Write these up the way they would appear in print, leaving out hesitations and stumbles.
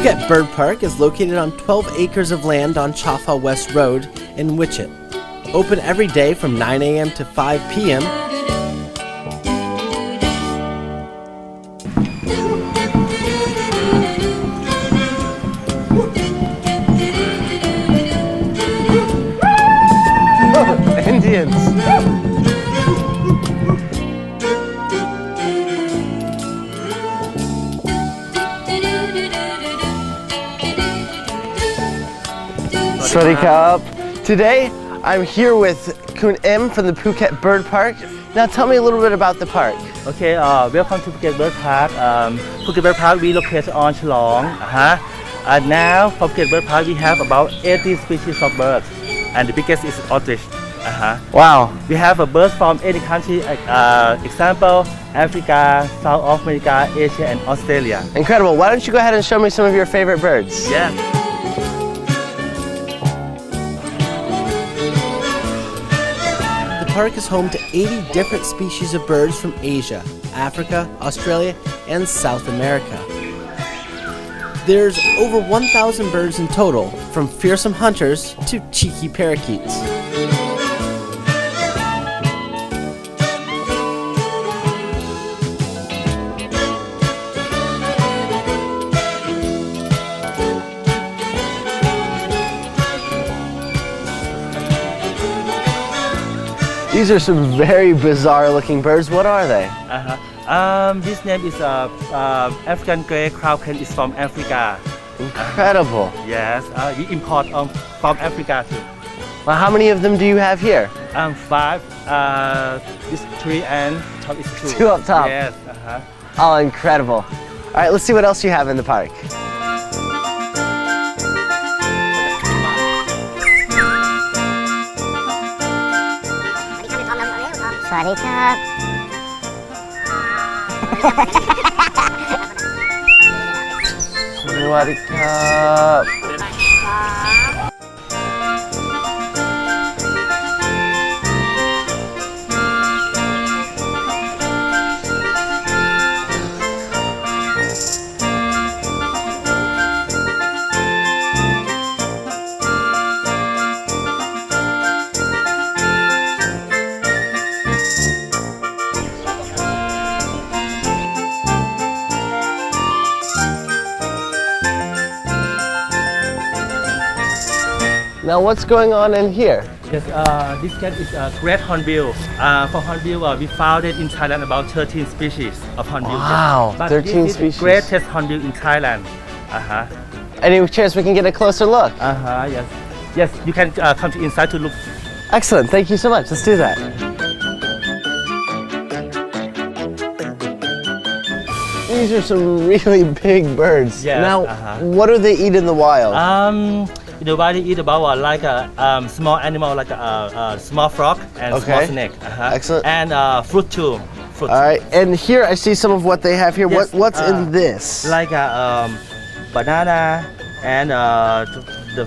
Phuket Bird Park is located on 12 acres of land on Chafa West Road in Wichit. Open every day from 9 a.m. to 5 p.m. Indians. Sawasdee Krap. Today I'm here with Kun M from the Phuket Bird Park. Now tell me a little bit about the park. Okay, welcome to Phuket Bird Park. Phuket Bird Park we located on Chalong. And now for Phuket Bird Park we have about 80 species of birds, and the biggest is ostrich. Wow. We have a birds from any country, example Africa, South America, Asia, and Australia. Incredible. Why don't you go ahead and show me some of your favorite birds? Yeah. The park is home to 80 different species of birds from Asia, Africa, Australia, and South America. There's over 1,000 birds in total, from fearsome hunters to cheeky parakeets. These are some very bizarre looking birds. What are they? This name is African grey crown crane. Is from Africa. Incredible. Yes, we import from Africa too. Well, how many of them do you have here? 5. This 3 and top is 2. 2 up top. Yes. Oh, incredible. All right, let's see what else you have in the park. Sawasdee Krap. Sawasdee Krap. Now what's going on in here? Yes, this cat is a great hornbill. For hornbill, we found it in Thailand about 13 species of hornbill. Wow, But 13 this species. is the greatest hornbill in Thailand. Any chance we can get a closer look? Yes. Yes, you can come to inside to look. Excellent, thank you so much. Let's do that. These are some really big birds. Yes, now, what do they eat in the wild? You know, they eat about like a small animal, like a small frog and small snake. Excellent. And fruit too. Fruit. All right, and here I see some of what they have here. Yes, What's in this? Like a banana and the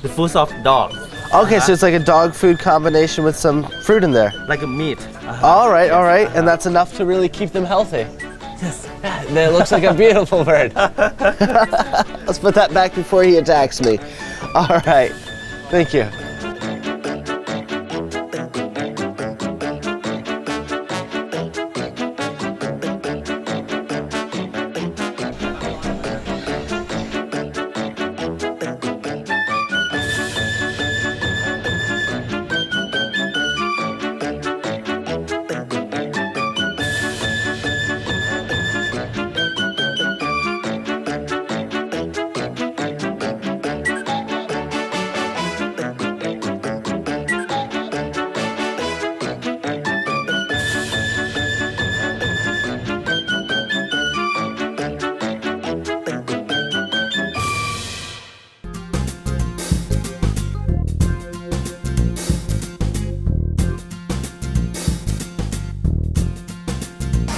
food of dog. Okay, so it's like a dog food combination with some fruit in there. Like a meat. All right, all right, and that's enough to really keep them healthy. Yes. That looks like a beautiful bird. Let's put that back before he attacks me. All right, thank you.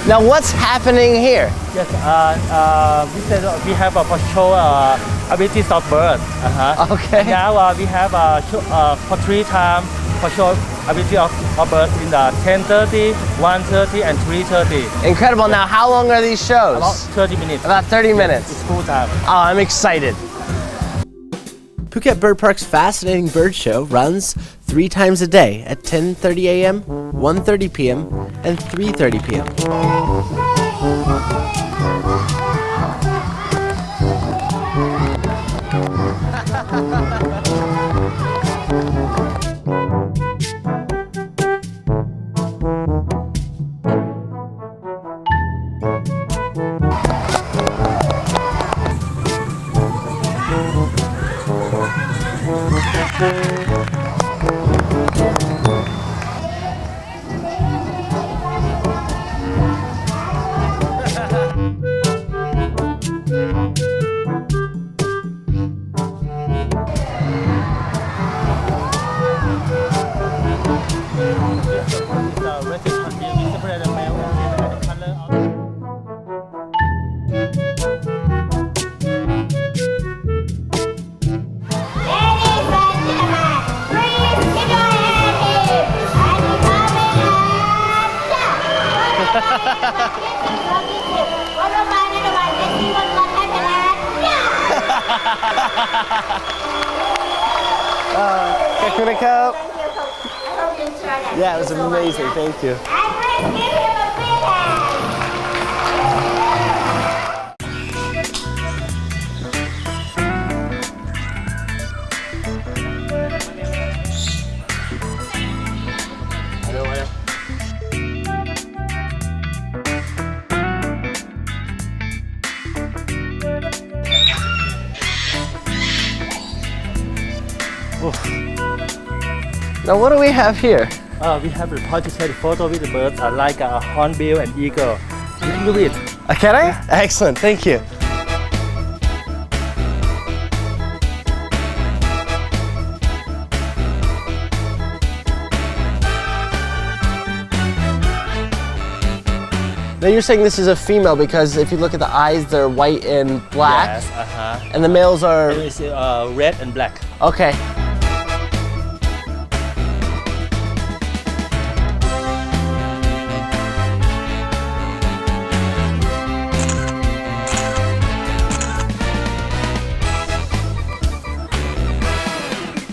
Now what's happening here? Yes, we have a show abilities of birds. Okay. Now we have for 3 times for sure ability of birds in the 10:30, 1:30, and 3:30. Incredible. Now, how long are these shows? About 30 minutes. About 30 minutes. It's full time. Oh, I'm excited. Phuket Bird Park's fascinating bird show runs 3 times a day at 10:30 a.m., 1:30 p.m., and 3:30 p.m. Kakuna Cup. Yeah, it was amazing. Thank you. Now, what do we have here? We have a point to take photo with the birds like a hornbill and eagle. You can do it. Can I? Excellent. Thank you. Now you're saying this is a female because if you look at the eyes, they're white and black, Yes, and the males are It's red and black. okay.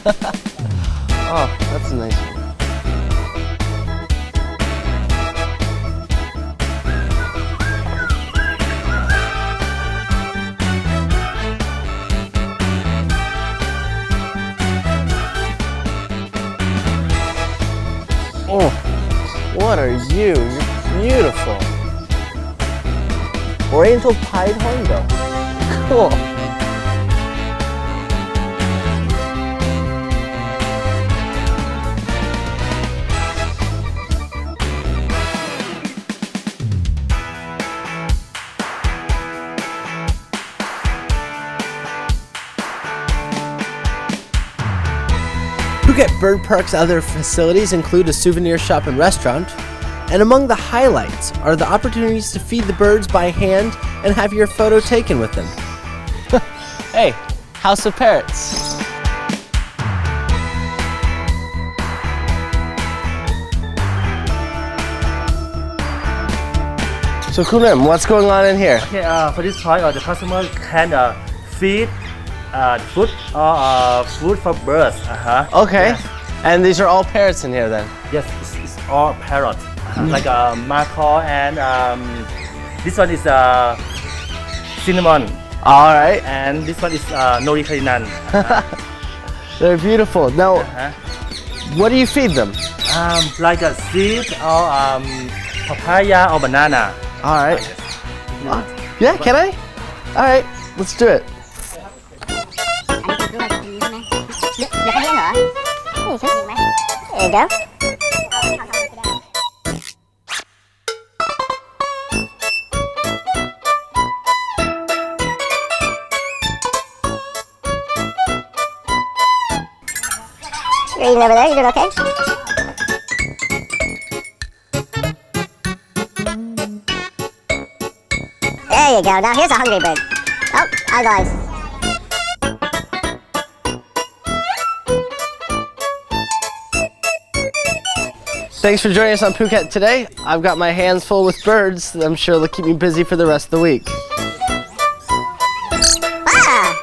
Oh, that's a nice one. Oh, what are you? You're beautiful. Oriental pied hornbill. Cool. Phuket Bird Park's other facilities include a souvenir shop and restaurant, and among the highlights are the opportunities to feed the birds by hand and have your photo taken with them. Hey, House of Parrots. So Kunim, what's going on in here? Okay, for this point, the customer can feed food or food for birds. Okay. Yes. And these are all parrots in here then? Yes, it's all parrot, like a macaw, and this one is cinnamon, All right. and this one is nori karinan. They're beautiful. Now, what do you feed them? Like a seed or papaya or banana. All right. Yeah, can I? All right, let's do it. Được cái miếng nữa. Cái gì chứ? There you go. Green over there, you doing okay? There you go. Now here's a hungry bird. Oh, eyes, eyes. Thanks for joining us on Phuket today. I've got my hands full with birds that I'm sure they'll keep me busy for the rest of the week. Ah!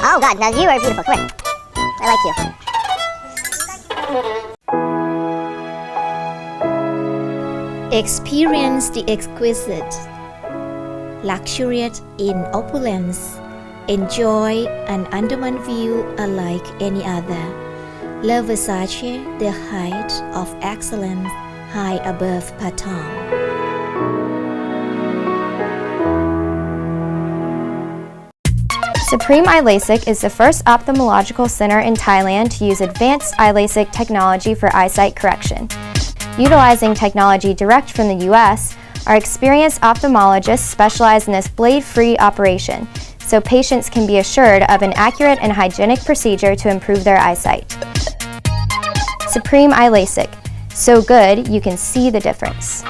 Oh God, now you are beautiful. Come here. I like you. Experience the exquisite, luxuriate in opulence. Enjoy an Andaman view unlike any other. Le Versace, the height of excellence, high above Patong. Supreme Eye LASIK is the first ophthalmological center in Thailand to use advanced eye LASIK technology for eyesight correction. Utilizing technology direct from the US, our experienced ophthalmologists specialize in this blade-free operation, so patients can be assured of an accurate and hygienic procedure to improve their eyesight. Supreme Eye LASIK. So good, you can see the difference.